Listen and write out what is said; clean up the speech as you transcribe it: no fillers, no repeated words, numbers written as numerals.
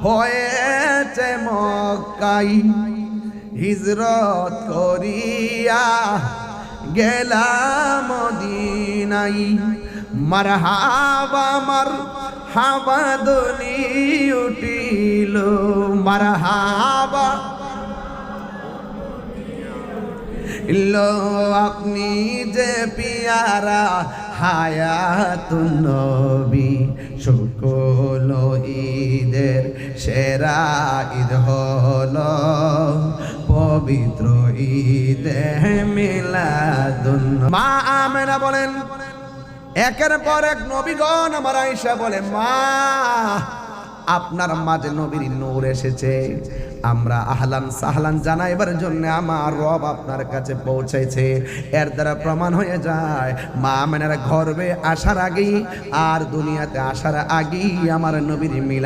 হয়েছে মক্কায় হিজরত করিয়া গেলাম মদিনায়। মারহাবা মারহাবা ধ্বনি উঠিল, মারহাবা লো আপনি যে পিয়ারা হায়াতুন নবী। সকল ঈদের সেরা ঈদ হলো পবিত্র ঈদে মিলাদুন নবী। মা আমেনা বলেন, একের পর এক নবীগণ আমার আয়েশা বলে, মা আপনার মাঝে নবীর নূর এসেছে, আমরা আহলান সাহলান জানাইবার জন্য আমার রব আপনার কাছে পৌঁছেছে। এর দ্বারা প্রমাণ হয়ে যায় মা আমেনার গর্ভে আসার আগেই আর দুনিয়াতে আসার আগেই আমার নবীর মিলাদ